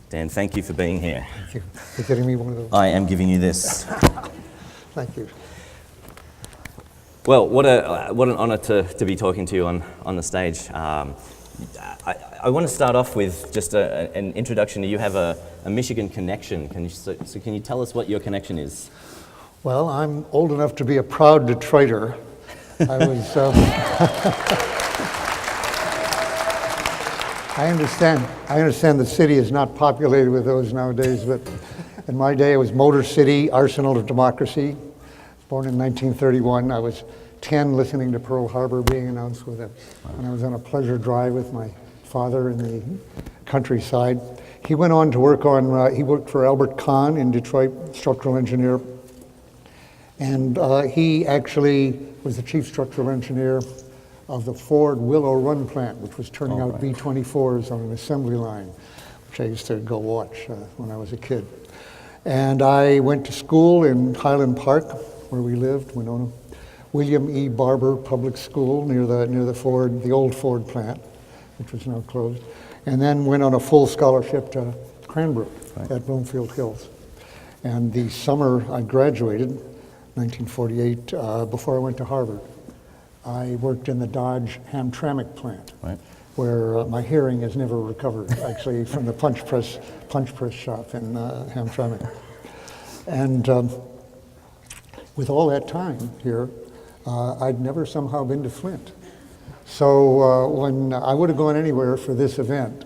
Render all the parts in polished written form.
Dan, thank you for being here. Thank you for getting me one of those. I am giving you this. Thank you. Well, what an honor to be talking to you on the stage. I want to start off with just an introduction. You have a Michigan connection. Can you tell us what your connection is? Well, I'm old enough to be a proud Detroiter. I was. I understand the city is not populated with those nowadays, but in my day it was Motor City, Arsenal of Democracy. Born in 1931, I was 10 listening to Pearl Harbor being announced with it. And I was on a pleasure drive with my father in the countryside. He went on to work he worked for Albert Kahn in Detroit, structural engineer. And he actually was the chief structural engineer of the Ford Willow Run plant, which was turning out B-24s on an assembly line, which I used to go watch when I was a kid. And I went to school in Highland Park, where we lived, Winona. William E. Barber Public School near the old Ford plant, which was now closed. And then went on a full scholarship to Cranbrook at Bloomfield Hills. And the summer I graduated, 1948, before I went to Harvard, I worked in the Dodge Hamtramck plant, where my hearing has never recovered, actually, from the punch press shop in Hamtramck. And with all that time here, I'd never somehow been to Flint. So when I would have gone anywhere for this event,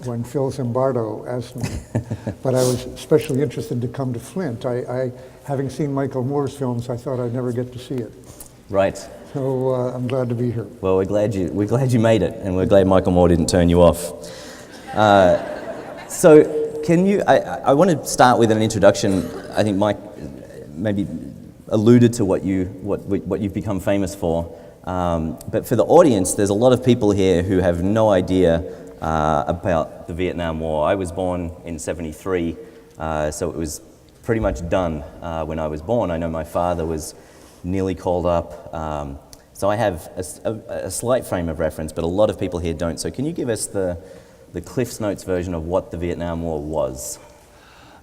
when Phil Zimbardo asked me, but I was especially interested to come to Flint. Having seen Michael Moore's films, I thought I'd never get to see it. Right. So I'm glad to be here. Well, we're glad you made it, and we're glad Michael Moore didn't turn you off. So can you? I want to start with an introduction. I think Mike maybe alluded to what you've become famous for, but for the audience, there's a lot of people here who have no idea about the Vietnam War. I was born in '73, so it was pretty much done when I was born. I know my father was nearly called up. So I have a slight frame of reference, but a lot of people here don't. So can you give us the Cliff's Notes version of what the Vietnam War was?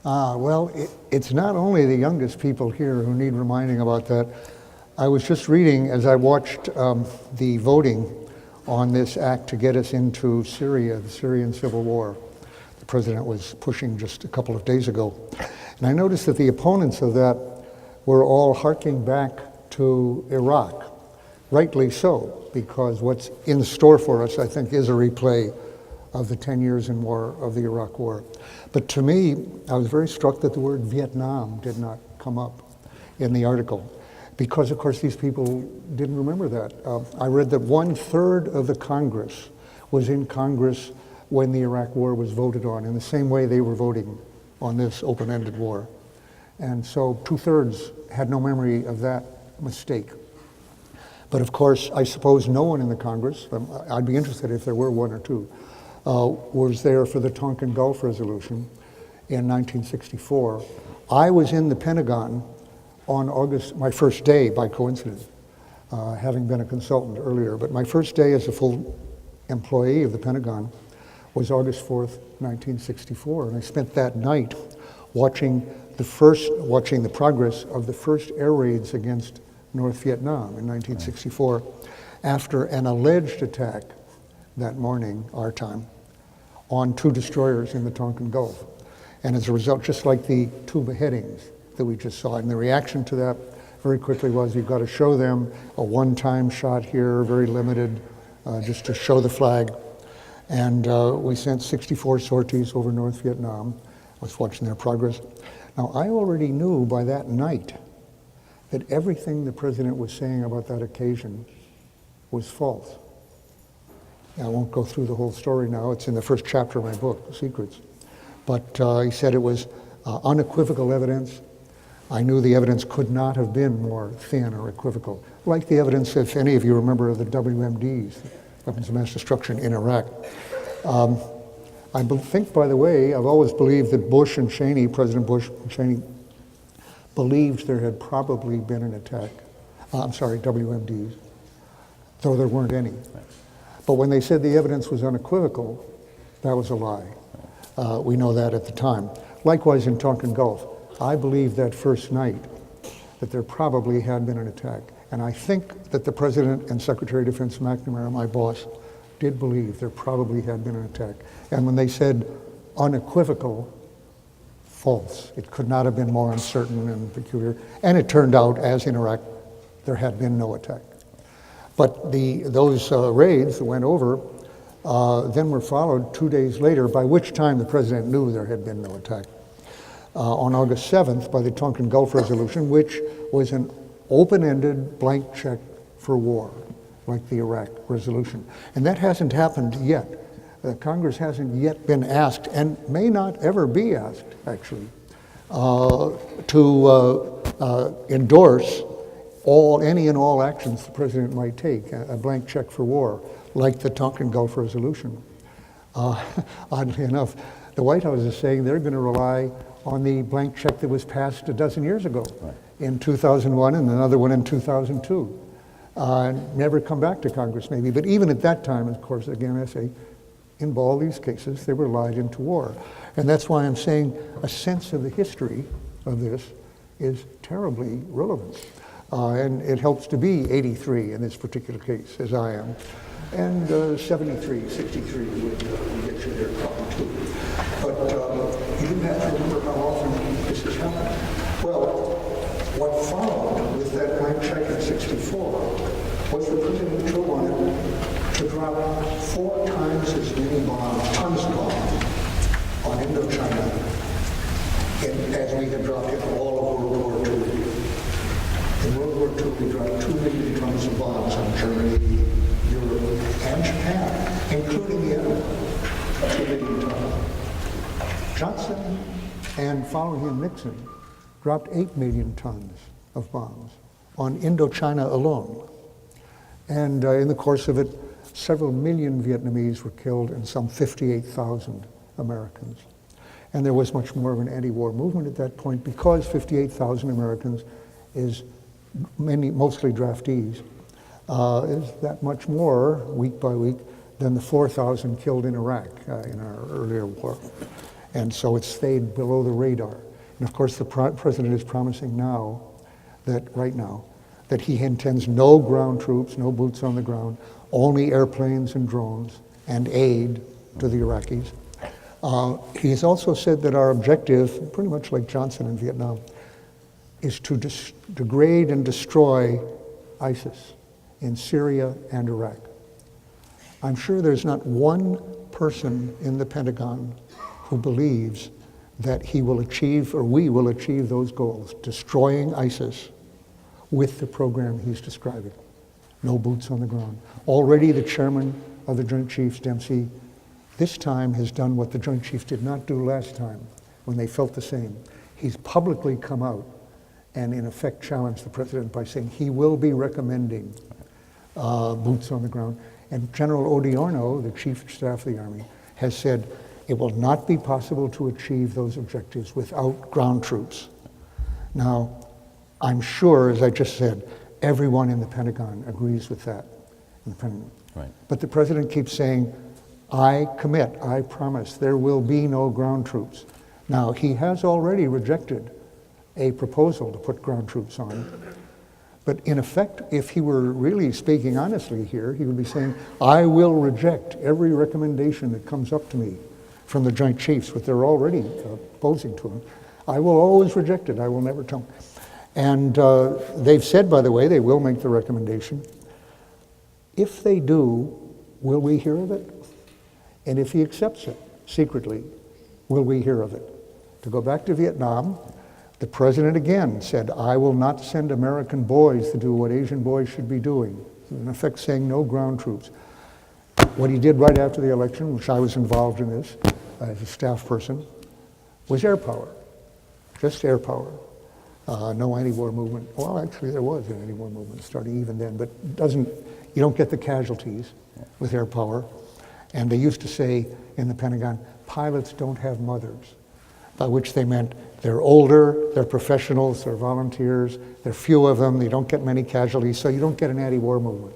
Well, it's not only the youngest people here who need reminding about that. I was just reading as I watched the voting on this act to get us into Syria, the Syrian civil war. The president was pushing just a couple of days ago. And I noticed that the opponents of that were all harking back to Iraq, rightly so, because what's in store for us, I think, is a replay of the 10 years in war of the Iraq War. But to me, I was very struck that the word Vietnam did not come up in the article, because of course these people didn't remember that. I read that 1/3 of the Congress was in Congress when the Iraq War was voted on, in the same way they were voting on this open-ended war. And so 2/3 had no memory of that mistake. But of course, I suppose no one in the Congress, I'd be interested if there were one or two, was there for the Tonkin Gulf Resolution in 1964. I was in the Pentagon on my first day by coincidence, having been a consultant earlier. But my first day as a full employee of the Pentagon was August 4th, 1964. And I spent that night watching the progress of the first air raids against North Vietnam in 1964, after an alleged attack that morning, our time, on 2 destroyers in the Tonkin Gulf. And as a result, just like the 2 beheadings that we just saw, and the reaction to that very quickly was, you've got to show them a one-time shot here, very limited, just to show the flag. And we sent 64 sorties over North Vietnam. I was watching their progress. Now, I already knew by that night that everything the president was saying about that occasion was false. I won't go through the whole story now. It's in the first chapter of my book, The Secrets. But he said it was unequivocal evidence. I knew the evidence could not have been more thin or equivocal. Like the evidence, if any of you remember, of the WMDs, weapons of mass destruction in Iraq. I think, by the way, I've always believed that Bush and Cheney, President Bush and Cheney, believed there had probably been an attack, I'm sorry, WMDs, though there weren't any. But when they said the evidence was unequivocal, that was a lie. We know that at the time. Likewise in Tonkin Gulf, I believe that first night that there probably had been an attack. And I think that the President and Secretary of Defense McNamara, my boss, did believe there probably had been an attack. And when they said unequivocal, false. It could not have been more uncertain and peculiar. And it turned out, as in Iraq, there had been no attack. But those raids that went over then were followed 2 days later, by which time the President knew there had been no attack. On August 7th, by the Tonkin Gulf Resolution, which was an open-ended blank check for war, like the Iraq resolution. And that hasn't happened yet. Congress hasn't yet been asked, and may not ever be asked, actually, to endorse any and all actions the President might take, a blank check for war, like the Tonkin Gulf Resolution. Oddly enough, the White House is saying they're going to rely on the blank check that was passed a dozen years ago, in 2001 and another one in 2002. Never come back to Congress, maybe. But even at that time, of course, again, I say, in all these cases, they were lied into war. And that's why I'm saying a sense of the history of this is terribly relevant. And it helps to be 83 in this particular case, as I am. And 73, 63 would get you there probably too. But you do have to remember how often this has happened. Well, what followed with that blank check in 64 was the President Joe wanted to drop 4 times as many bombs, tons of bombs, on Indochina as we had dropped in all of World War II. In World War II, we dropped 2 million tons of bombs on Germany, Europe, and Japan, including the enemy. 2 million tons. Johnson, and following him Nixon, dropped 8 million tons of bombs on Indochina alone. And in the course of it, several million Vietnamese were killed and some 58,000 Americans. And there was much more of an anti-war movement at that point because 58,000 Americans is mostly draftees, is that much more week by week than the 4,000 killed in Iraq in our earlier war. And so it stayed below the radar. And of course, the President is promising now, right now, that he intends no ground troops, no boots on the ground, only airplanes and drones and aid to the Iraqis. He has also said that our objective, pretty much like Johnson in Vietnam, is to degrade and destroy ISIS in Syria and Iraq. I'm sure there's not one person in the Pentagon who believes that he will achieve, or we will achieve those goals, destroying ISIS with the program he's describing. No boots on the ground. Already the chairman of the Joint Chiefs, Dempsey, this time has done what the Joint Chiefs did not do last time when they felt the same. He's publicly come out and in effect challenged the President by saying he will be recommending boots on the ground. And General Odierno, the Chief of Staff of the Army, has said it will not be possible to achieve those objectives without ground troops. Now, I'm sure, as I just said, everyone in the Pentagon agrees with that. Right. But the President keeps saying, I commit, I promise, there will be no ground troops. Now, he has already rejected a proposal to put ground troops on. But in effect, if he were really speaking honestly here, he would be saying, I will reject every recommendation that comes up to me from the Joint Chiefs, which they're already opposing to him. I will always reject it. I will never tell them. And they've said, by the way, they will make the recommendation. If they do, will we hear of it? And if he accepts it secretly, will we hear of it? To go back to Vietnam, the President again said, I will not send American boys to do what Asian boys should be doing. In effect saying no ground troops. What he did right after the election, which I was involved in this as a staff person, was air power. Just air power. No anti-war movement. Well, actually there was an anti-war movement starting even then, but you don't get the casualties with air power. And they used to say in the Pentagon, pilots don't have mothers, by which they meant They're older, they're professionals, they're volunteers, there are few of them, they don't get many casualties, so you don't get an anti-war movement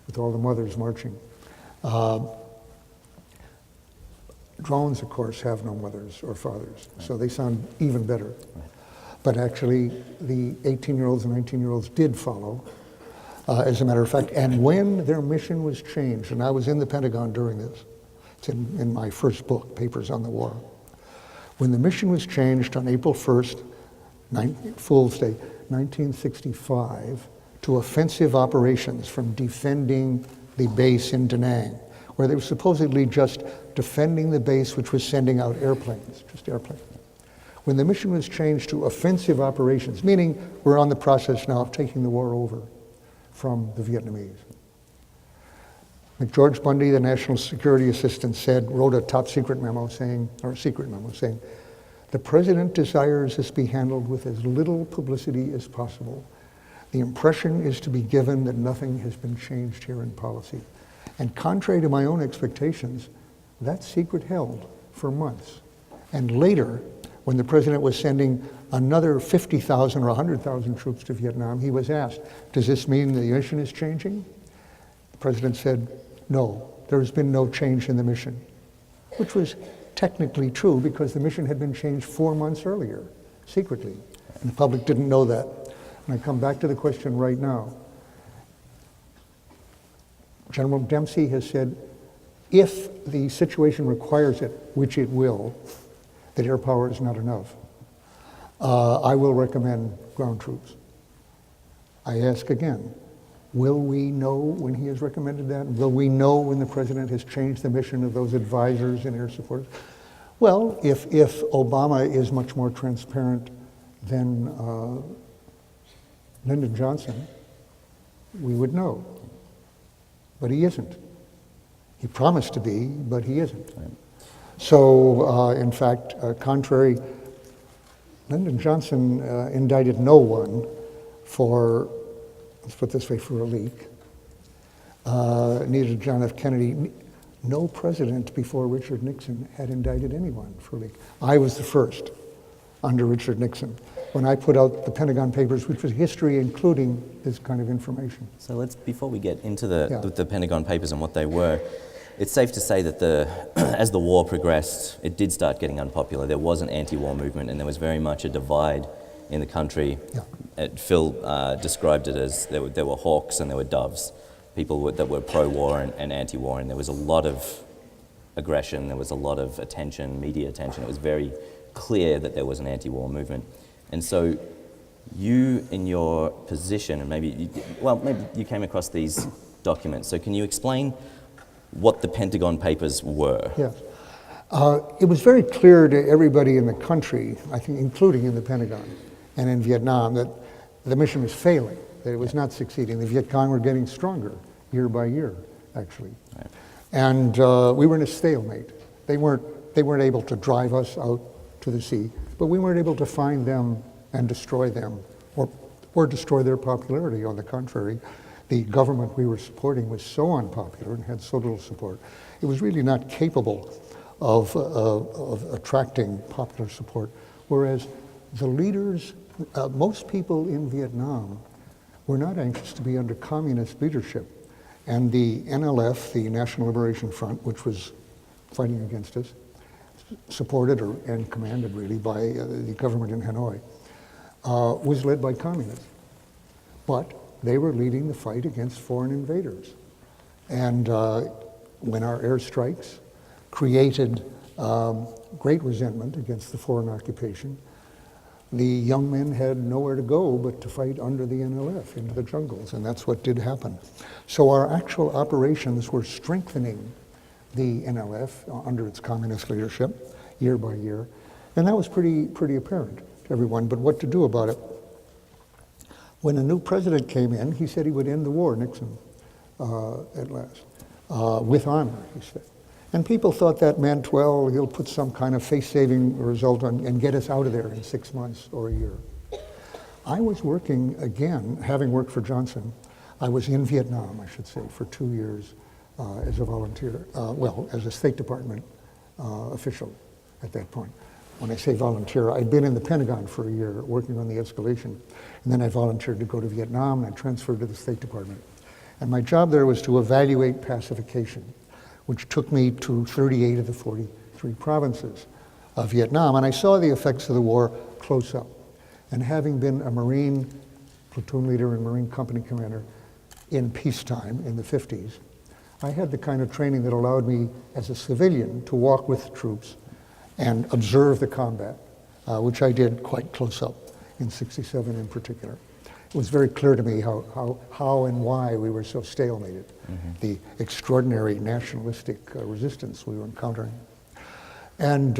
with all the mothers marching. Drones, of course, have no mothers or fathers, so they sound even better. But actually, the 18-year-olds and 19-year-olds did follow, as a matter of fact. And when their mission was changed, and I was in the Pentagon during this, it's in my first book, Papers on the War. When the mission was changed on April 1st, Fool's Day, 1965, to offensive operations from defending the base in Da Nang, where they were supposedly just defending the base which was sending out airplanes, just airplanes. When the mission was changed to offensive operations, meaning we're on the process now of taking the war over from the Vietnamese. George Bundy, the National Security Assistant, wrote a top secret memo saying, the president desires this be handled with as little publicity as possible. The impression is to be given that nothing has been changed here in policy. And contrary to my own expectations, that secret held for months. And later, when the president was sending another 50,000 or 100,000 troops to Vietnam, he was asked, does this mean the mission is changing? The president said, no, there has been no change in the mission, which was technically true because the mission had been changed 4 months earlier, secretly, and the public didn't know that. And I come back to the question right now. General Dempsey has said, if the situation requires it, which it will, that air power is not enough, I will recommend ground troops. I ask again, will we know when he has recommended that? Will we know when the president has changed the mission of those advisors and air supporters? Well, if Obama is much more transparent than Lyndon Johnson, we would know. But he isn't. He promised to be, but he isn't. Right. So, in fact, contrary, Lyndon Johnson indicted no one for, let's put it this way, for a leak. Neither did John F. Kennedy. No president before Richard Nixon had indicted anyone for a leak. I was the first under Richard Nixon when I put out the Pentagon Papers, which was history including this kind of information. So let's, before we get into the Pentagon Papers and what they were, it's safe to say that as the war progressed, it did start getting unpopular. There was an anti-war movement, and there was very much a divide in the country. Yeah. Phil described it as there were hawks and there were doves, people that were pro-war and anti-war, and there was a lot of aggression, there was a lot of attention, media attention. It was very clear that there was an anti-war movement. And so you, in your position, and maybe you came across these documents, so can you explain what the Pentagon Papers were? Yes. It was very clear to everybody in the country, I think including in the Pentagon and in Vietnam, that the mission was failing, that it was not succeeding. The Viet Cong were getting stronger year by year, actually. Right. And we were in a stalemate. They weren't able to drive us out to the sea, but we weren't able to find them and destroy them or destroy their popularity. On the contrary, the government we were supporting was so unpopular and had so little support. It was really not capable of attracting popular support, whereas the leaders, most people in Vietnam were not anxious to be under communist leadership. And the NLF, the National Liberation Front, which was fighting against us, supported and commanded really by the government in Hanoi, was led by communists. But they were leading the fight against foreign invaders. And when our airstrikes created great resentment against the foreign occupation, the young men had nowhere to go but to fight under the NLF, into the jungles, and that's what did happen. So our actual operations were strengthening the NLF under its communist leadership year by year, and that was pretty apparent to everyone, but what to do about it? When a new president came in, he said he would end the war, Nixon, at last, with honor, he said. And people thought that meant, well, he'll put some kind of face-saving result on and get us out of there in 6 months or a year. I was working, again, having worked for Johnson, I was in Vietnam, I should say, for 2 years as a volunteer, as a State Department official at that point. when I say volunteer, I'd been in the Pentagon for a year working on the escalation, and then I volunteered to go to Vietnam, and I transferred to the State Department. And my job there was to evaluate pacification, which took me to 38 of the 43 provinces of Vietnam, and I saw the effects of the war close up. And having been a Marine platoon leader and Marine company commander in peacetime in the 50s, I had the kind of training that allowed me as a civilian to walk with the troops and observe the combat, which I did quite close up in '67 in particular. It was very clear to me how and why we were so stalemated, the extraordinary nationalistic resistance we were encountering. And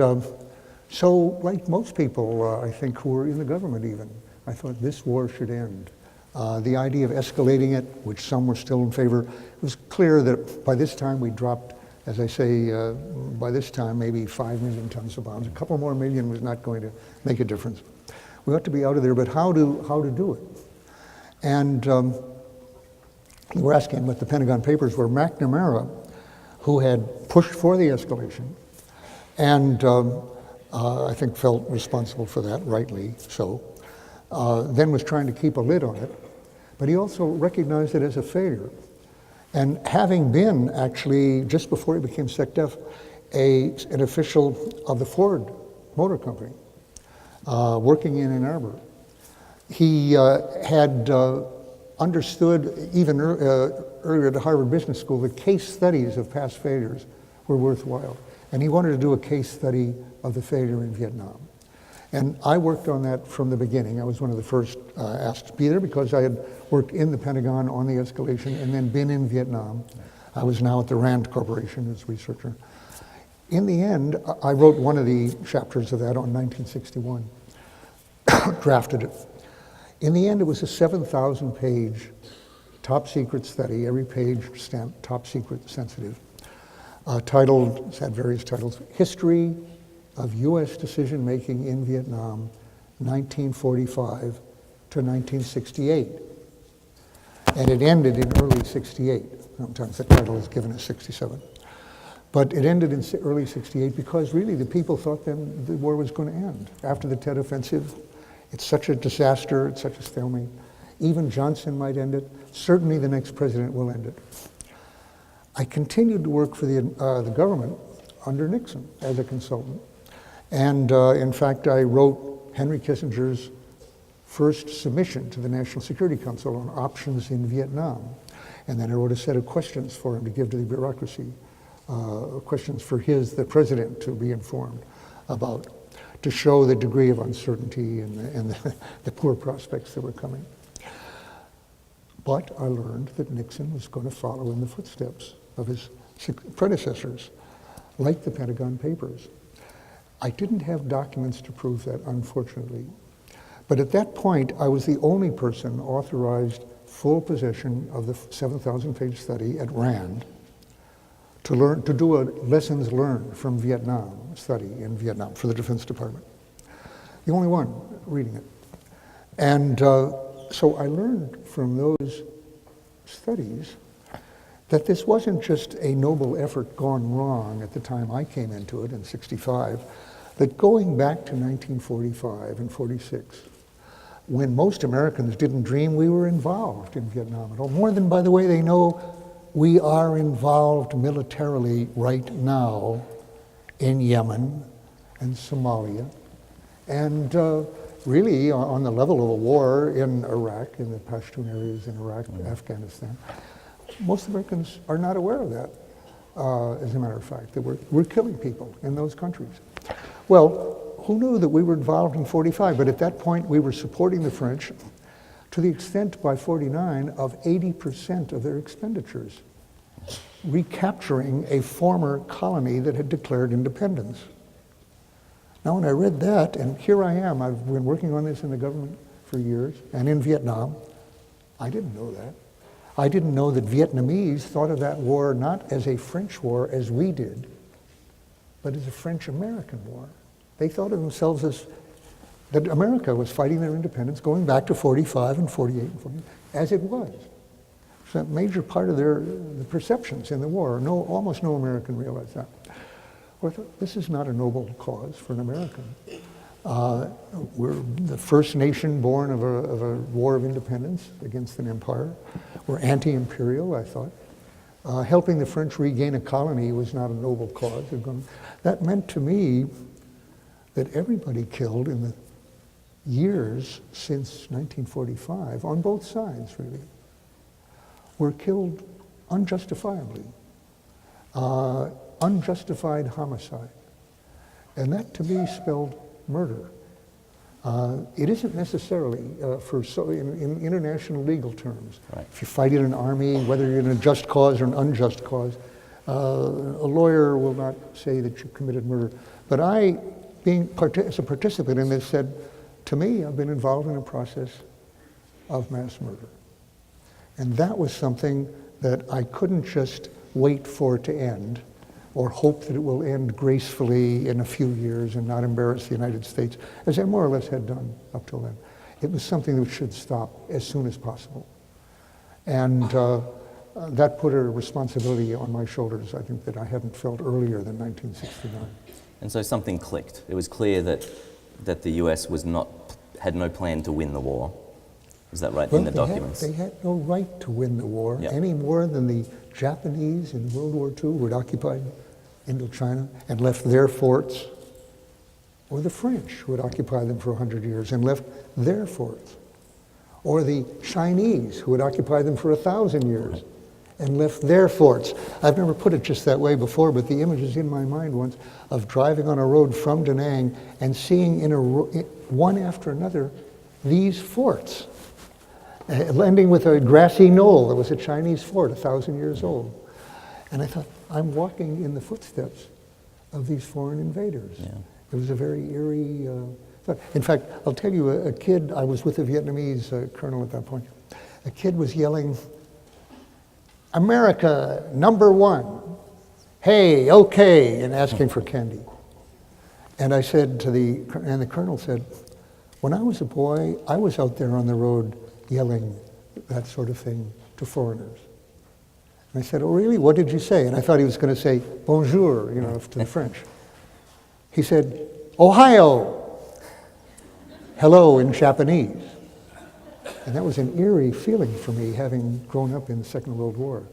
so, like most people, I think, who were in the government even, I thought this war should end. The idea of escalating it, which some were still in favor, it was clear that by this time we dropped, as I say, by this time maybe 5 million tons of bombs. A couple more million was not going to make a difference. We ought to be out of there, but how to do it? And we were asking what the Pentagon Papers were. McNamara, who had pushed for the escalation, and I think felt responsible for that, rightly so, then was trying to keep a lid on it, but he also recognized it as a failure. And having been, actually, just before he became SecDef, an official of the Ford Motor Company, working in Ann Arbor, he had understood, even earlier at the Harvard Business School, that case studies of past failures were worthwhile. And he wanted to do a case study of the failure in Vietnam. And I worked on that from the beginning. I was one of the first asked to be there because I had worked in the Pentagon on the escalation and then been in Vietnam. I was now at the Rand Corporation as researcher. In the end, I wrote one of the chapters of that on 1961, drafted it. In the end, it was a 7,000-page top secret study, every page stamped top secret sensitive, titled, it had various titles, History of U.S. Decision-Making in Vietnam, 1945 to 1968. And it ended in early 68. Sometimes the title is given as 67. But it ended in early 68 because really the people thought then the war was going to end. After the Tet Offensive, it's such a disaster, it's such a stalemate. Even Johnson might end it. Certainly the next president will end it. I continued to work for the government under Nixon as a consultant. And in fact, I wrote Henry Kissinger's first submission to the National Security Council on options in Vietnam. And then I wrote a set of questions for him to give to the bureaucracy, questions for the president to be informed about, to show the degree of uncertainty and the poor prospects that were coming. But I learned that Nixon was going to follow in the footsteps of his predecessors, like the Pentagon Papers. I didn't have documents to prove that, unfortunately. But at that point, I was the only person authorized full possession of the 7,000-page study at Rand to do a lessons learned from Vietnam study in Vietnam for the Defense Department. The only one reading it. And so I learned from those studies that this wasn't just a noble effort gone wrong at the time I came into it in '65, that going back to 1945 and 46, when most Americans didn't dream we were involved in Vietnam at all, more than, by the way, they know we are involved militarily right now in Yemen and Somalia, and really on the level of a war in Iraq, in the Pashtun areas in Iraq, Afghanistan. Most Americans are not aware of that, as a matter of fact, that we're killing people in those countries. Well, who knew that we were involved in 45? But at that point, we were supporting the French to the extent by 49 of 80% of their expenditures, recapturing a former colony that had declared independence. Now, when I read that, and here I am, I've been working on this in the government for years, and in Vietnam, I didn't know that. I didn't know that Vietnamese thought of that war not as a French war as we did, but as a French-American war. They thought of themselves as that America was fighting their independence going back to 45 and 48 and 48, as it was. It's a major part of the perceptions in the war. Almost no American realized that. Well, I thought, this is not a noble cause for an American. We're the first nation born of a war of independence against an empire. We're anti-imperial, I thought. Helping the French regain a colony was not a noble cause. That meant to me that everybody killed in the years since 1945, on both sides really, were killed unjustifiably. Unjustified homicide. And that to me spelled murder. It isn't necessarily in international legal terms. Right. If you fight in an army, whether you're in a just cause or an unjust cause, a lawyer will not say that you committed murder. But I, as a participant in this, said, to me, I've been involved in a process of mass murder. And that was something that I couldn't just wait for it to end, or hope that it will end gracefully in a few years and not embarrass the United States, as I more or less had done up till then. It was something that should stop as soon as possible. And that put a responsibility on my shoulders, I think, that I hadn't felt earlier than 1969. And so something clicked. It was clear that the US had no plan to win the war. Is that right, in the documents? They had no right to win the war, any more than the Japanese in World War II, who had occupied Indochina and left their forts, or the French, who had occupied them for 100 years and left their forts, or the Chinese, who had occupied them for 1,000 years and left their forts. I've never put it just that way before, but the image is in my mind once of driving on a road from Da Nang and seeing one after another these forts, ending with a grassy knoll that was a Chinese fort 1,000 years old. And I thought, I'm walking in the footsteps of these foreign invaders. Yeah. It was a very eerie thought. In fact, I'll tell you, a kid, I was with a Vietnamese colonel at that point, a kid was yelling, "America, #1, hey, okay," and asking for candy. And I said and the colonel said, when I was a boy, I was out there on the road yelling that sort of thing to foreigners. And I said, "Oh, really? What did you say?" And I thought he was going to say, "Bonjour," to the French. He said, "Ohio," hello in Japanese. And that was an eerie feeling for me, having grown up in the Second World War,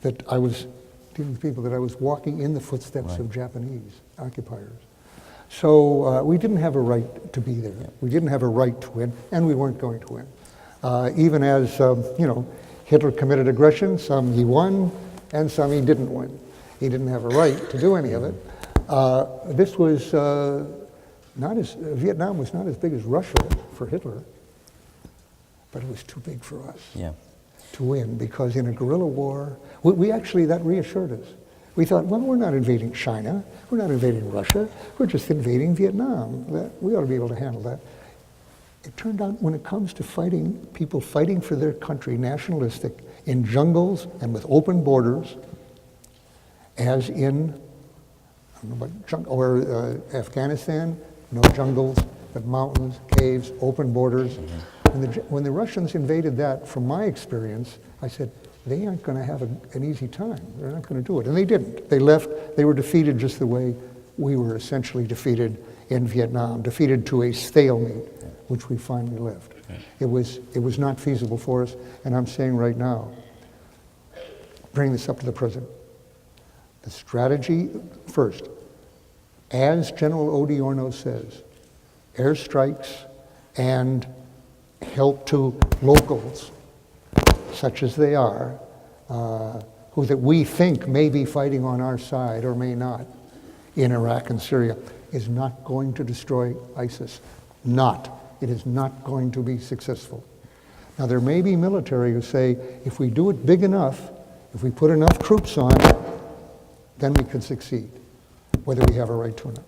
that I was dealing with people, that I was walking in the footsteps of Japanese occupiers. So we didn't have a right to be there. We didn't have a right to win, and we weren't going to win. Even as, Hitler committed aggression, some he won, and some he didn't win. He didn't have a right to do any of it. This was Vietnam was not as big as Russia for Hitler, but it was too big for us to win, because in a guerrilla war, we actually, that reassured us. We thought, well, we're not invading China, we're not invading Russia, we're just invading Vietnam. We ought to be able to handle that. It turned out, when it comes to people fighting for their country, nationalistic, in jungles and with open borders, as in Afghanistan, no jungles, but mountains, caves, open borders. When the Russians invaded that, from my experience, I said, they aren't going to have an easy time. They're not going to do it. And they didn't. They left. They were defeated just the way we were essentially defeated in Vietnam, defeated to a stalemate, which we finally left. It was not feasible for us, and I'm saying right now, bring this up to the president. The strategy, first, as General Odierno says, airstrikes and help to locals, such as they are, who that we think may be fighting on our side or may not in Iraq and Syria, is not going to destroy ISIS. It is not going to be successful. Now, there may be military who say, if we do it big enough, if we put enough troops on, then we could succeed, whether we have a right to or not.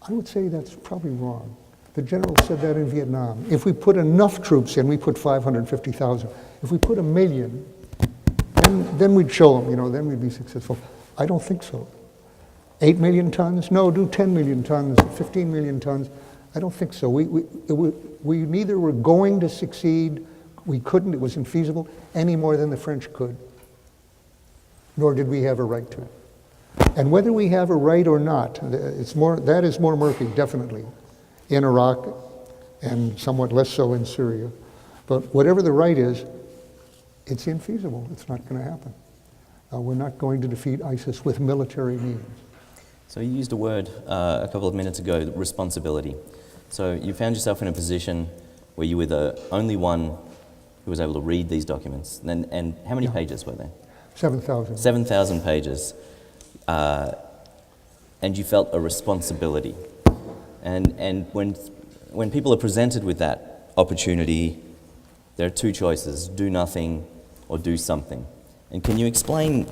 I would say that's probably wrong. The general said that in Vietnam. If we put enough troops in, we put 550,000. If we put 1 million, then we'd show them, then we'd be successful. I don't think so. 8 million tons? No, do 10 million tons, 15 million tons. I don't think so. We neither were going to succeed, we couldn't, it was infeasible, any more than the French could. Nor did we have a right to. And whether we have a right or not, that is more murky, definitely, in Iraq and somewhat less so in Syria. But whatever the right is, it's infeasible. It's not going to happen. We're not going to defeat ISIS with military means. So you used a word a couple of minutes ago, responsibility. So you found yourself in a position where you were the only one who was able to read these documents. And how many pages were there? 7,000. 7,000 pages. And you felt a responsibility. And when people are presented with that opportunity, there are two choices: do nothing or do something. And can you explain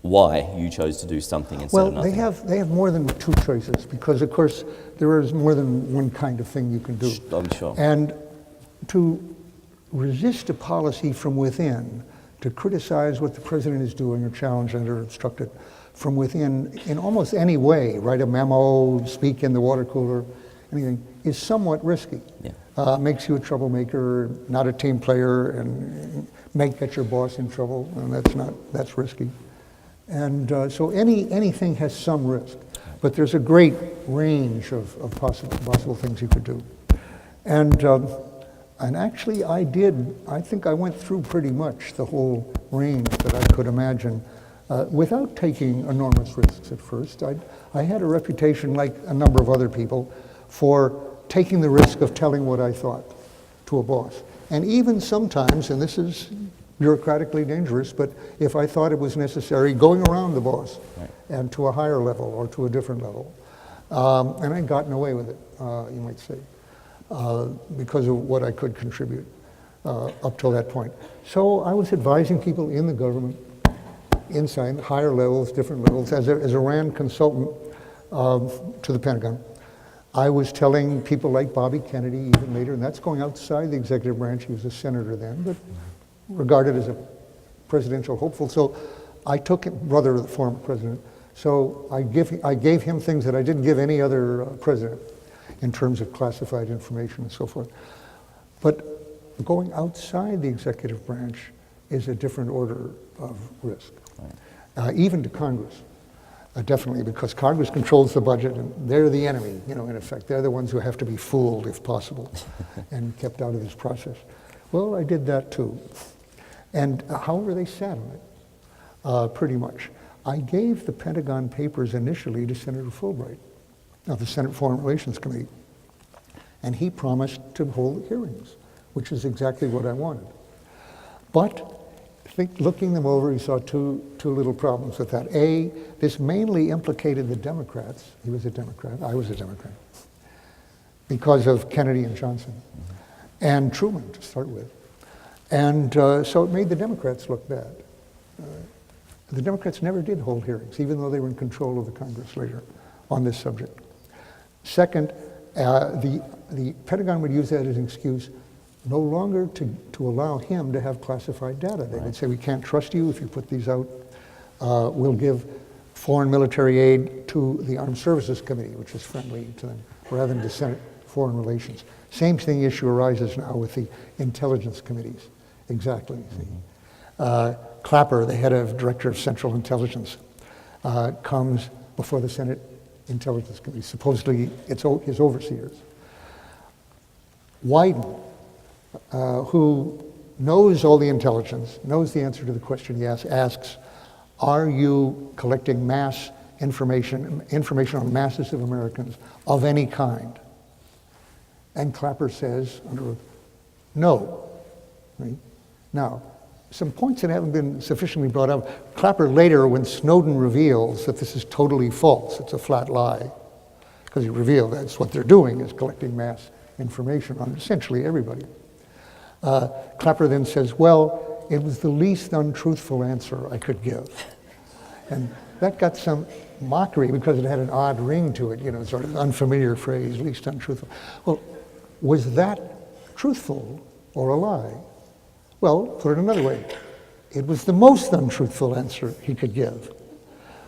why you chose to do something instead of nothing? Well, they have more than two choices, because of course there is more than one kind of thing you can do. I'm sure. And to resist a policy from within, to criticize what the president is doing or challenge it or obstruct it from within in almost any way, write a memo, speak in the water cooler, anything, is somewhat risky. Yeah. Makes you a troublemaker, not a team player, and may get your boss in trouble, and that's risky. And so anything has some risk, but there's a great range of possible things you could do. And actually I think I went through pretty much the whole range that I could imagine without taking enormous risks at first. I had a reputation, like a number of other people, for taking the risk of telling what I thought to a boss. And even sometimes, and this is bureaucratically dangerous, but if I thought it was necessary, going around the boss, right, and to a higher level or to a different level. And I'd gotten away with it, you might say, because of what I could contribute up till that point. So I was advising people in the government, inside, higher levels, different levels, as a RAND consultant to the Pentagon. I was telling people like Bobby Kennedy, even later, and that's going outside the executive branch. He was a senator then, but regarded as a presidential hopeful. So I took him, brother of the former president, so I gave him things that I didn't give any other president in terms of classified information and so forth. But going outside the executive branch is a different order of risk, even to Congress. Definitely, because Congress controls the budget, and they're the enemy, in effect. They're the ones who have to be fooled, if possible, and kept out of this process. Well, I did that too. And however, they sat on it, pretty much. I gave the Pentagon Papers initially to Senator Fulbright of the Senate Foreign Relations Committee, and he promised to hold hearings, which is exactly what I wanted. But looking them over, he saw two little problems with that. A, this mainly implicated the Democrats. He was a Democrat, I was a Democrat, because of Kennedy and Johnson, and Truman to start with. And so it made the Democrats look bad. The Democrats never did hold hearings, even though they were in control of the Congress later on this subject. Second, the Pentagon would use that as an excuse no longer to allow him to have classified data. They would say, we can't trust you if you put these out. We'll give foreign military aid to the Armed Services Committee, which is friendly to them, rather than to Senate Foreign Relations. Same thing issue arises now with the intelligence committees. Exactly. Clapper, the head of Director of Central Intelligence, comes before the Senate Intelligence Committee. Supposedly, it's his overseers. Wyden, who knows all the intelligence, knows the answer to the question he asks, are you collecting mass information on masses of Americans of any kind? And Clapper says, under oath, no. Right? Now, some points that haven't been sufficiently brought up. Clapper later, when Snowden reveals that this is totally false, it's a flat lie, because he revealed that's what they're doing, is collecting mass information on essentially everybody. Clapper then says, well, it was the least untruthful answer I could give. And that got some mockery because it had an odd ring to it, sort of unfamiliar phrase, least untruthful. Well, was that truthful or a lie? Well, put it another way, it was the most untruthful answer he could give.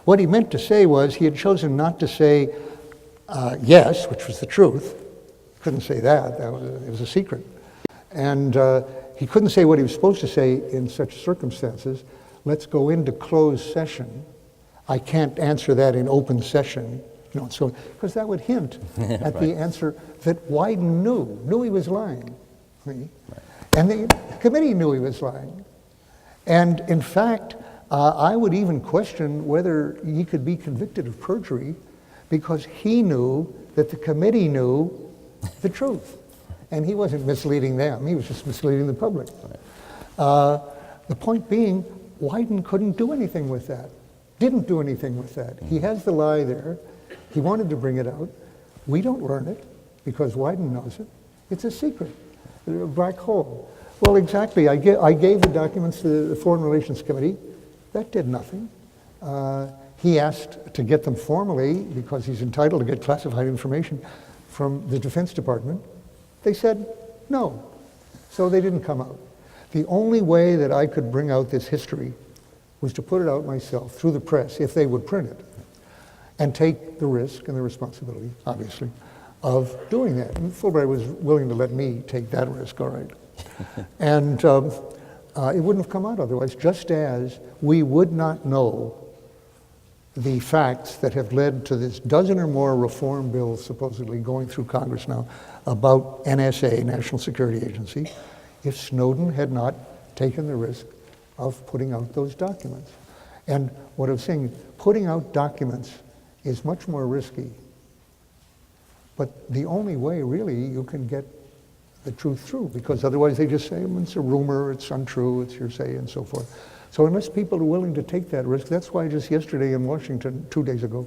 What he meant to say was he had chosen not to say yes, which was the truth. He couldn't say that, it was a secret. And he couldn't say what he was supposed to say in such circumstances. Let's go into closed session. I can't answer that in open session. So because that would hint at the answer that Wyden knew he was lying. See? And the committee knew he was lying. And in fact, I would even question whether he could be convicted of perjury because he knew that the committee knew the truth. And he wasn't misleading them, he was just misleading the public. The point being, Wyden couldn't do anything with that, didn't do anything with that. He has the lie there, he wanted to bring it out. We don't learn it because Wyden knows it. It's a secret, a black hole. Well, exactly, I gave the documents to the Foreign Relations Committee. That did nothing. He asked to get them formally because he's entitled to get classified information from the Defense Department. They said no, so they didn't come out. The only way that I could bring out this history was to put it out myself through the press, if they would print it, and take the risk and the responsibility, obviously, of doing that. And Fulbright was willing to let me take that risk, all right. And it wouldn't have come out otherwise, just as we would not know the facts that have led to this dozen or more reform bills supposedly going through Congress now about NSA, National Security Agency, if Snowden had not taken the risk of putting out those documents. And what I was saying, putting out documents is much more risky. But the only way, really, you can get the truth through, because otherwise they just say, it's a rumor, it's untrue, it's hearsay, and so forth. So unless people are willing to take that risk, that's why just yesterday in Washington, 2 days ago,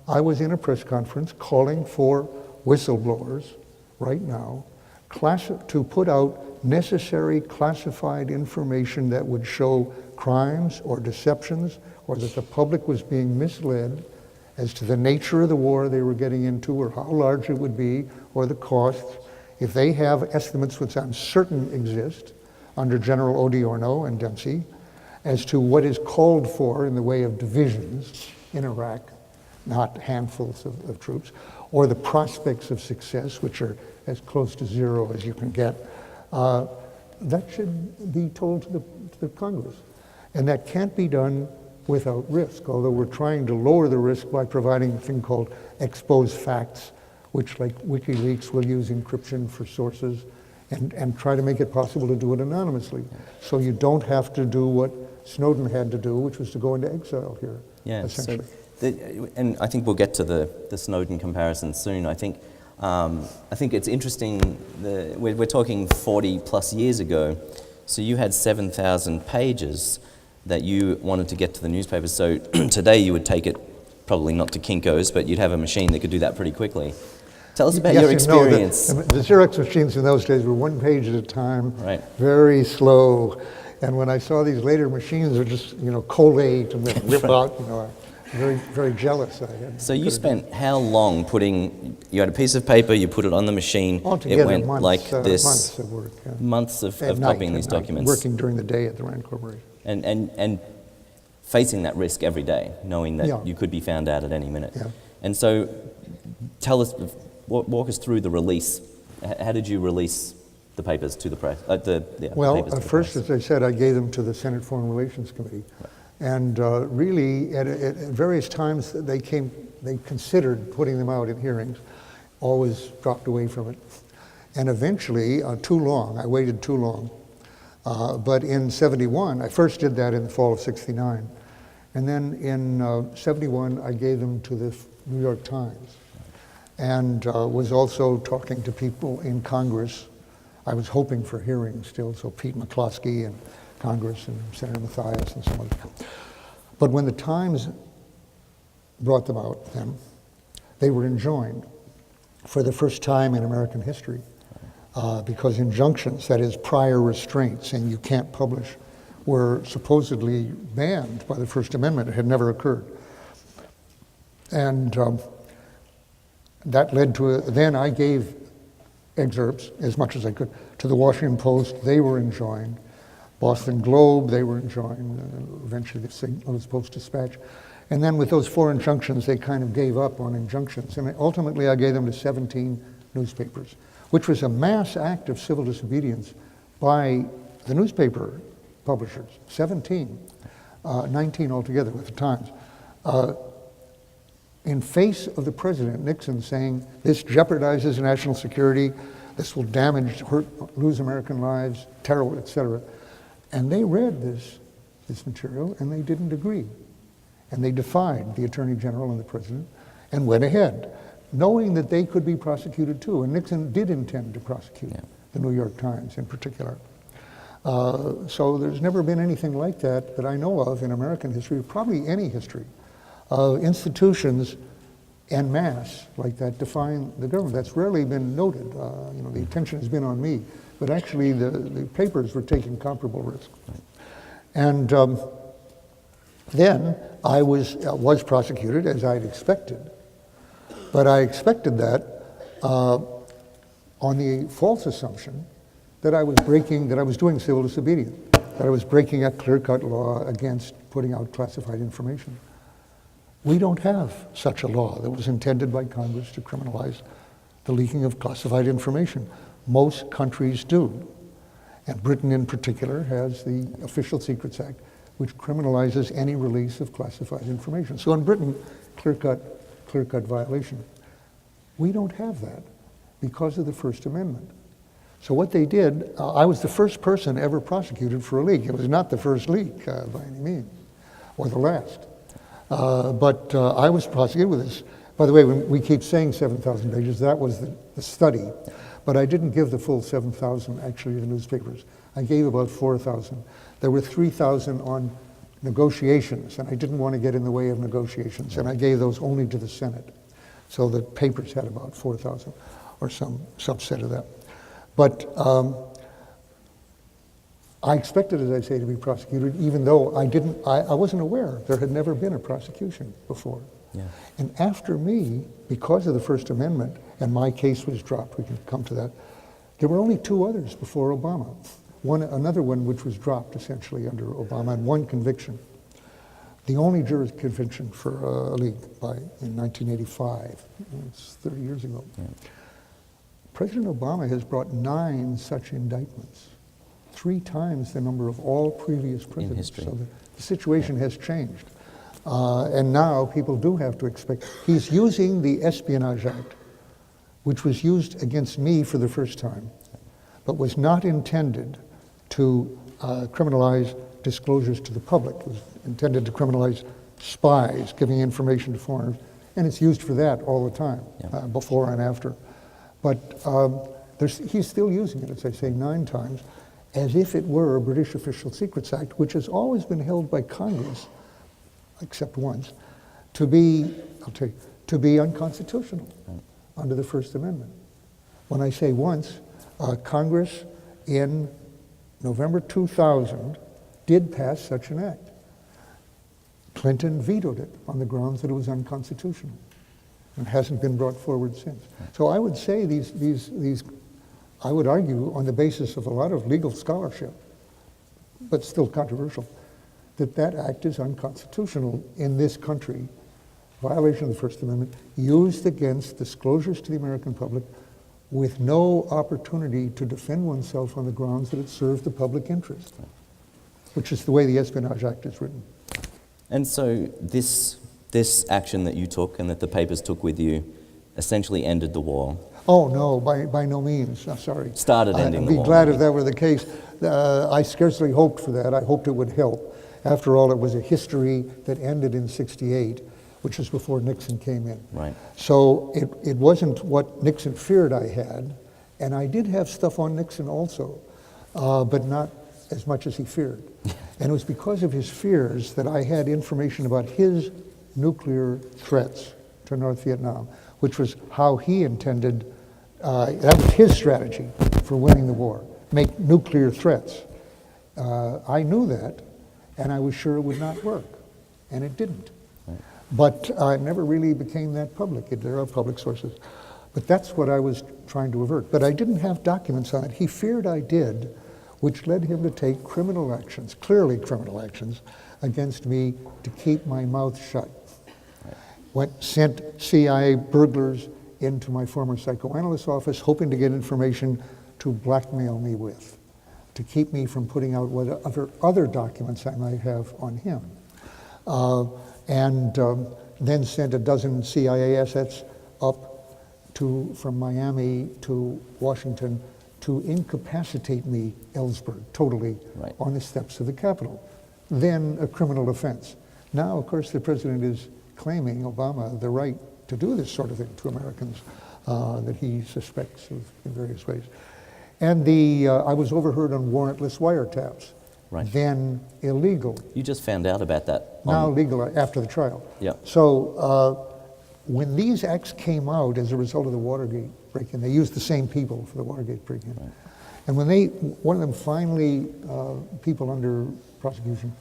I was in a press conference calling for whistleblowers right now to put out necessary classified information that would show crimes or deceptions, or that the public was being misled as to the nature of the war they were getting into, or how large it would be, or the costs. If they have estimates, which I'm certain exist, under General Odierno and Dempsey, as to what is called for in the way of divisions in Iraq, not handfuls of troops, or the prospects of success, which are as close to zero as you can get, that should be told to the Congress. And that can't be done without risk, although we're trying to lower the risk by providing a thing called exposed facts, which, like WikiLeaks, will use encryption for sources and try to make it possible to do it anonymously. So you don't have to do what Snowden had to do, which was to go into exile here, essentially. And I think we'll get to the Snowden comparison soon. I think it's interesting, we're talking 40 plus years ago, so you had 7,000 pages that you wanted to get to the newspapers. So today you would take it, probably not to Kinko's, but you'd have a machine that could do that pretty quickly. Tell us about your experience. The Xerox machines in those days were 1 page at a time, right. Very slow. And when I saw these later machines, they're just, collate and rip out, very, very jealous. So you spent how long you had a piece of paper, you put it on the machine, altogether, it went months, like this. Months of work. Yeah. Months of copying these documents. Working during the day at the Rand Corporation. And facing that risk every day, knowing that you could be found out at any minute. Yeah. And so tell us, walk us through the release. How did you release the papers to the press? First, as I said, I gave them to the Senate Foreign Relations Committee. Right. And really, at various times, they considered putting them out in hearings, always dropped away from it. And eventually, I waited too long. But in 71, I first did that in the fall of 69. And then in 71, I gave them to the New York Times. And was also talking to people in Congress. I was hoping for hearings still, so Pete McCloskey and Congress and Senator Mathias and some others. But when the Times brought them out, they were enjoined for the first time in American history because injunctions, that is prior restraints, saying you can't publish, were supposedly banned by the First Amendment. It had never occurred. And that led to then I gave excerpts, as much as I could, to the Washington Post. They were enjoined. Boston Globe, they were enjoined. Eventually the St. Louis Post-Dispatch. And then with those 4 injunctions, they kind of gave up on injunctions. And ultimately I gave them to 17 newspapers, which was a mass act of civil disobedience by the newspaper publishers, 17. 19 altogether with the Times, in face of the president, Nixon, saying this jeopardizes national security, this will damage, hurt, lose American lives, terrible, etc. And they read this material and they didn't agree. And they defied the Attorney General and the President and went ahead, knowing that they could be prosecuted too. And Nixon did intend to prosecute the New York Times in particular. So there's never been anything like that I know of in American history, probably any history, of institutions en masse like that defying the government. That's rarely been noted. The attention has been on me, but actually the papers were taking comparable risks. And then I was prosecuted as I'd expected, but I expected that on the false assumption that I was doing civil disobedience, that I was breaking a clear-cut law against putting out classified information. We don't have such a law that was intended by Congress to criminalize the leaking of classified information. Most countries do. And Britain in particular has the Official Secrets Act, which criminalizes any release of classified information. So in Britain, clear-cut violation. We don't have that because of the First Amendment. So what they did, I was the first person ever prosecuted for a leak. It was not the first leak by any means, or the last. But I was prosecuted with this. By the way, when we keep saying 7,000 pages, that was the study. But I didn't give the full 7,000 actually to the newspapers. I gave about 4,000. There were 3,000 on negotiations, and I didn't want to get in the way of negotiations, and I gave those only to the Senate. So the papers had about 4,000, or some subset of that. But I expected, as I say, to be prosecuted, even though I wasn't aware. There had never been a prosecution before. Yeah. And after me, because of the First Amendment, and my case was dropped, we can come to that, there were only 2 others before Obama. Another one which was dropped essentially under Obama, and 1 conviction. The only jury conviction for a leak in 1985. It's 30 years ago. Yeah. President Obama has brought 9 such indictments, 3 times the number of all previous presidents. In history. So the situation has changed. And now people do have to expect. He's using the Espionage Act, which was used against me for the first time, but was not intended to criminalize disclosures to the public. It was intended to criminalize spies giving information to foreigners, and it's used for that all the time, before and after. But he's still using it, as I say, 9 times, as if it were a British Official Secrets Act, which has always been held by Congress, except once, to be unconstitutional under the First Amendment. When I say once, Congress in November 2000 did pass such an act. Clinton vetoed it on the grounds that it was unconstitutional, and hasn't been brought forward since. So I would say I would argue on the basis of a lot of legal scholarship, but still controversial, that act is unconstitutional in this country, violation of the First Amendment, used against disclosures to the American public with no opportunity to defend oneself on the grounds that it served the public interest, which is the way the Espionage Act is written. And so this action that you took and that the papers took with you essentially ended the war? Oh, no, by no means. I'm sorry. Started ending the war. I'd be glad if that were the case. I scarcely hoped for that. I hoped it would help. After all, it was a history that ended in '68, which is before Nixon came in. Right. So it wasn't what Nixon feared I had, and I did have stuff on Nixon also, but not as much as he feared. And it was because of his fears that I had information about his nuclear threats to North Vietnam, which was how he intended, that was his strategy for winning the war, make nuclear threats. I knew that, and I was sure it would not work, and it didn't. Right. But it never really became that public. There are public sources. But that's what I was trying to avert. But I didn't have documents on it. He feared I did, which led him to take criminal actions, clearly criminal actions, against me to keep my mouth shut. Sent CIA burglars into my former psychoanalyst office, hoping to get information to blackmail me with, to keep me from putting out what other documents I might have on him. And then sent a dozen CIA assets up from Miami to Washington to incapacitate me, Ellsberg, totally, right, on the steps of the Capitol. Then a criminal offense. Now, of course, the president is claiming, Obama, the right to do this sort of thing to Americans that he suspects of in various ways. And I was overheard on warrantless wiretaps, right, then illegal. You just found out about that. Now legal after the trial. Yeah. So when these acts came out as a result of the Watergate break-in, they used the same people for the Watergate break-in. Right. And when one of them finally, people under prosecution,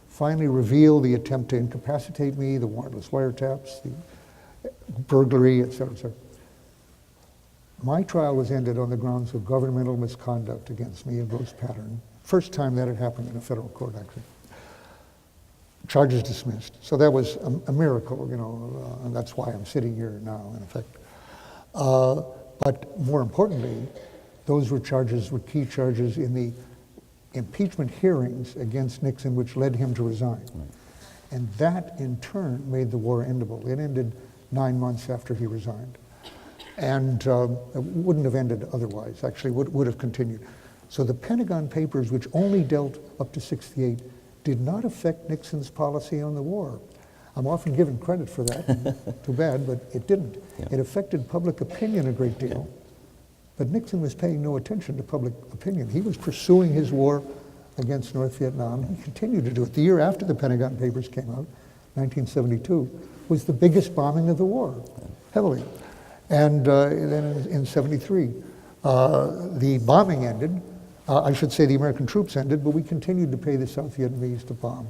finally revealed the attempt to incapacitate me, the warrantless wiretaps, the burglary, et cetera, et cetera. My trial was ended on the grounds of governmental misconduct against me, a gross pattern. First time that had happened in a federal court, actually. Charges dismissed. So that was a miracle, you know, and that's why I'm sitting here now, in effect. But more importantly, those were key charges in the impeachment hearings against Nixon, which led him to resign. Right. And that, in turn, made the war endable. It ended 9 months after he resigned. And it wouldn't have ended otherwise, actually, would have continued. So the Pentagon Papers, which only dealt up to '68, did not affect Nixon's policy on the war. I'm often given credit for that, too bad, but it didn't. Yeah. It affected public opinion a great deal. Yeah. But Nixon was paying no attention to public opinion. He was pursuing his war against North Vietnam. He continued to do it. The year after the Pentagon Papers came out, 1972, was the biggest bombing of the war, heavily. And then in '73, the bombing ended. I should say the American troops ended, but we continued to pay the South Vietnamese to bomb.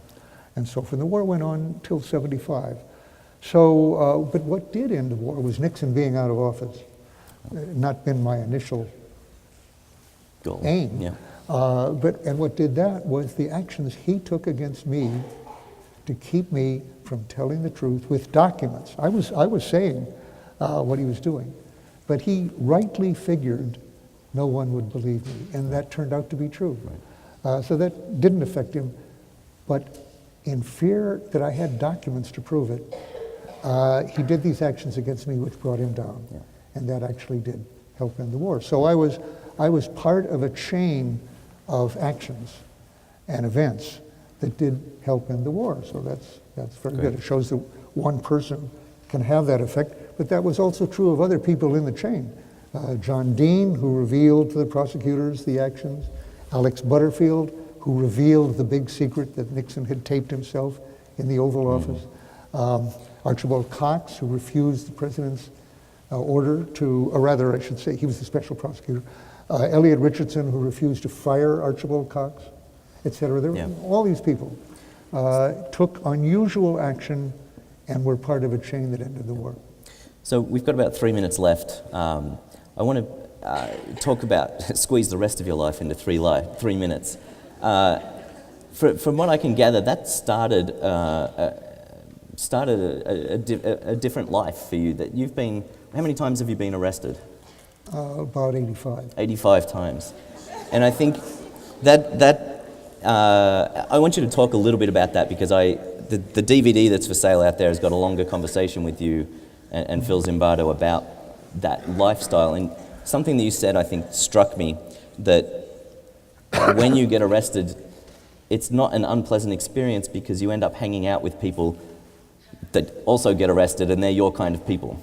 And so forth. The war went on till '75. So, but what did end the war was Nixon being out of office. Not been my initial goal. Aim. Yeah. And what did that was the actions he took against me to keep me from telling the truth with documents. I was saying what he was doing, but he rightly figured no one would believe me, and that turned out to be true. Right. So that didn't affect him, but in fear that I had documents to prove it, he did these actions against me which brought him down. Yeah. And that actually did help end the war. So I was part of a chain of actions and events that did help end the war. So that's very good. It shows that one person can have that effect, but that was also true of other people in the chain. John Dean, who revealed to the prosecutors the actions, Alex Butterfield, who revealed the big secret that Nixon had taped himself in the Oval Office, Archibald Cox, who refused the president's order to, or rather I should say, he was the special prosecutor, Elliot Richardson, who refused to fire Archibald Cox, et cetera. There were all these people took unusual action and were part of a chain that ended the war. So we've got about 3 minutes left. I want to talk about, squeeze the rest of your life into 3 minutes. From what I can gather, that started a different life for you. That you've been, how many times have you been arrested? About 85. 85 times. And I think that I want you to talk a little bit about that, because the DVD that's for sale out there has got a longer conversation with you and Phil Zimbardo about that lifestyle. And something that you said, I think, struck me, that when you get arrested, it's not an unpleasant experience because you end up hanging out with people that also get arrested, and they're your kind of people.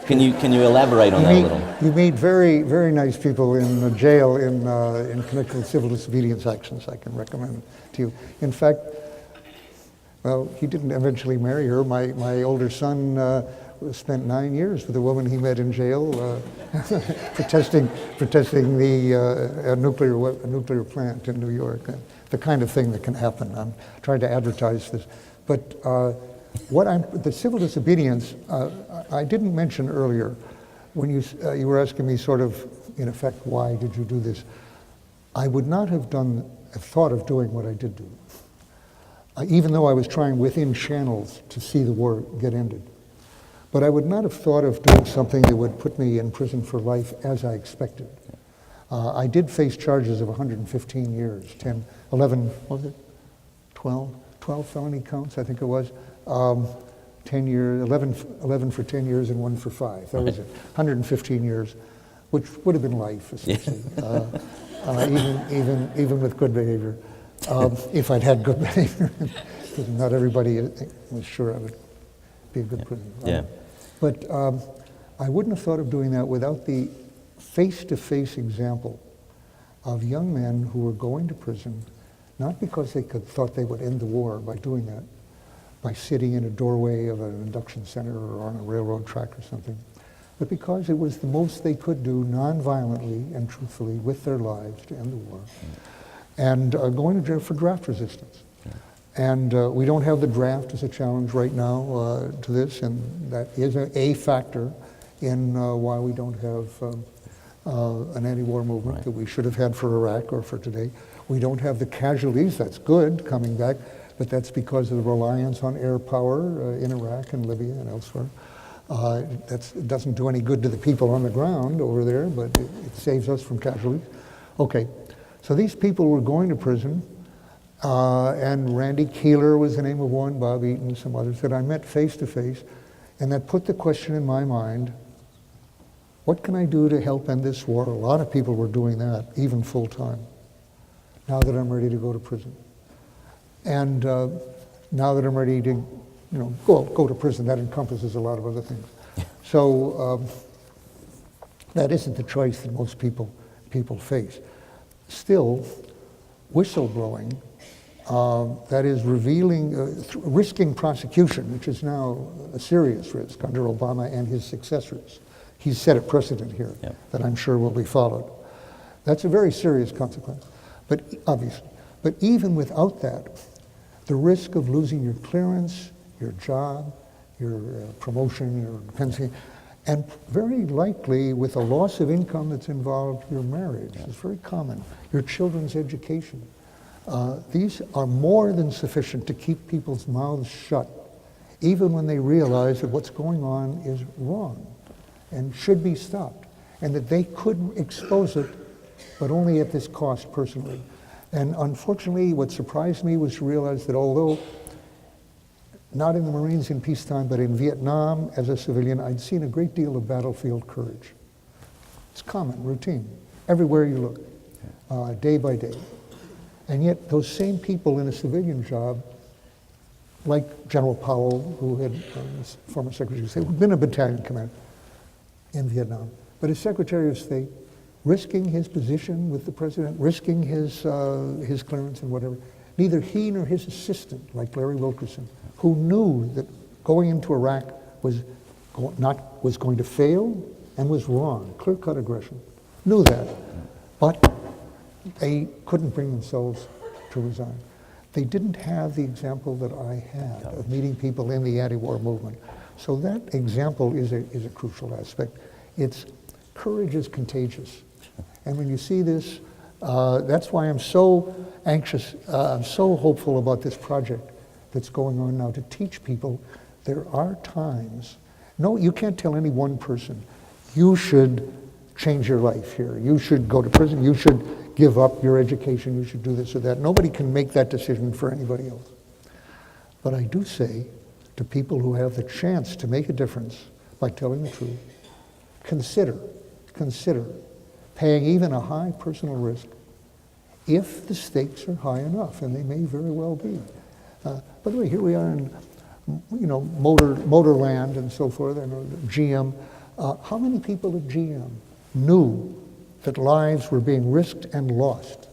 Can you elaborate on that a little? You meet very, very nice people in the jail in connection with civil disobedience actions. I can recommend to you. In fact, well, he didn't eventually marry her. My older son spent 9 years with a woman he met in jail, protesting a nuclear plant in New York. The kind of thing that can happen. I'm trying to advertise this, but the civil disobedience I didn't mention earlier when you were asking me sort of in effect, why did you do this? I would not have thought of doing what I did do, even though I was trying within channels to see the war get ended. But I would not have thought of doing something that would put me in prison for life as I expected. I did face charges of 115 years, 11, what was it, 12 felony counts, I think it was. 10 years, 11 for 10 years and 1 for 5. That was it. 115 years, which would have been life, essentially, even with good behavior, if I'd had good behavior. Because not everybody was sure I would be a good prisoner. Yeah. But I wouldn't have thought of doing that without the face-to-face example of young men who were going to prison, not because they thought they would end the war by doing that, by sitting in a doorway of an induction center or on a railroad track or something, but because it was the most they could do non-violently and truthfully with their lives to end the war, and going to jail for draft resistance. And we don't have the draft as a challenge right now to this, and that is a factor in why we don't have an anti-war movement that we should have had for Iraq or for today. We don't have the casualties, that's good, coming back, but that's because of the reliance on air power in Iraq and Libya and elsewhere. It doesn't do any good to the people on the ground over there, but it saves us from casualties. Okay, so these people were going to prison, and Randy Keeler was the name of one, Bob Eaton, some others that I met face to face, and that put the question in my mind, what can I do to help end this war? A lot of people were doing that, even full time, now that I'm ready to go to prison. And now that I'm ready to, go to prison, that encompasses a lot of other things. So that isn't the choice that most people face. Still, whistleblowing, that is risking prosecution, which is now a serious risk under Obama and his successors. He's set a precedent here that I'm sure will be followed. That's a very serious consequence, but obviously. But even without that, the risk of losing your clearance, your job, your promotion, your pension, and very likely with a loss of income that's involved, your marriage is very common, your children's education. These are more than sufficient to keep people's mouths shut, even when they realize that what's going on is wrong and should be stopped, and that they could expose it, but only at this cost personally. And unfortunately, what surprised me was to realize that although not in the Marines in peacetime, but in Vietnam as a civilian, I'd seen a great deal of battlefield courage. It's common, routine, everywhere you look, day by day. And yet those same people in a civilian job, like General Powell, who had, former Secretary of State, who'd been a battalion commander in Vietnam, but as Secretary of State, risking his position with the president, risking his clearance and whatever. Neither he nor his assistant, like Larry Wilkerson, who knew that going into Iraq was going to fail and was wrong, clear-cut aggression, knew that, but they couldn't bring themselves to resign. They didn't have the example that I had of meeting people in the anti-war movement. So that example is a crucial aspect. Courage is contagious. And when you see this, that's why I'm so anxious, I'm so hopeful about this project that's going on now to teach people there are times, no, you can't tell any one person, you should change your life here, you should go to prison, you should give up your education, you should do this or that. Nobody can make that decision for anybody else. But I do say to people who have the chance to make a difference by telling the truth, consider paying even a high personal risk if the stakes are high enough, and they may very well be. By the way, here we are in, motor land and so forth, and GM. How many people at GM knew that lives were being risked and lost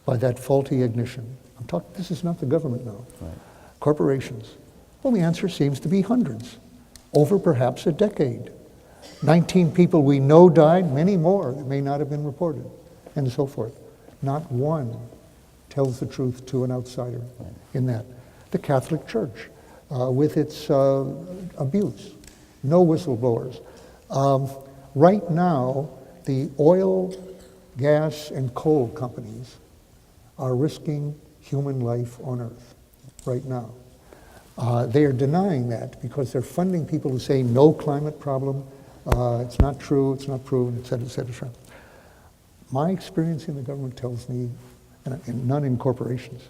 by that faulty ignition? This is not the government now. Right. Corporations. Well, the answer seems to be hundreds, over perhaps a decade. 19 people we know died, many more that may not have been reported, and so forth. Not one tells the truth to an outsider in that. The Catholic Church, with its abuse, no whistleblowers. Right now, the oil, gas, and coal companies are risking human life on Earth right now. They are denying that because they're funding people who say no climate problem, it's not true, it's not proven, et cetera, et cetera. My experience in the government tells me, and none in corporations,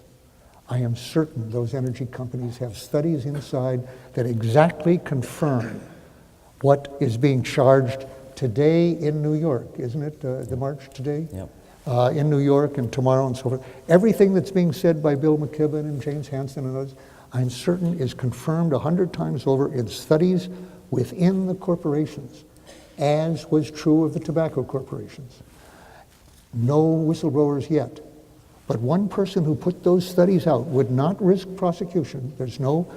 I am certain those energy companies have studies inside that exactly confirm what is being charged today in New York, isn't it, the march today? Yep. In New York and tomorrow and so forth. Everything that's being said by Bill McKibben and James Hansen and others, I'm certain is confirmed 100 times over in studies within the corporations, as was true of the tobacco corporations. No whistleblowers yet. But one person who put those studies out would not risk prosecution. There's no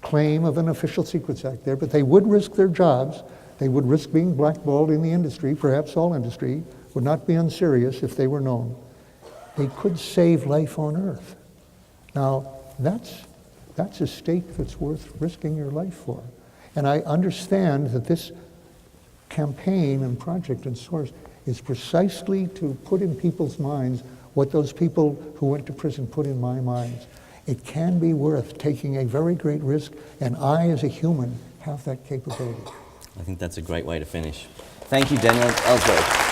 claim of an Official Secrets Act there, but they would risk their jobs. They would risk being blackballed in the industry, perhaps all industry, would not be unserious if they were known. They could save life on Earth. Now, that's a stake that's worth risking your life for. And I understand that this campaign and project and source is precisely to put in people's minds what those people who went to prison put in my minds. It can be worth taking a very great risk, and I, as a human, have that capability. I think that's a great way to finish. Thank you, Daniel Ellsberg.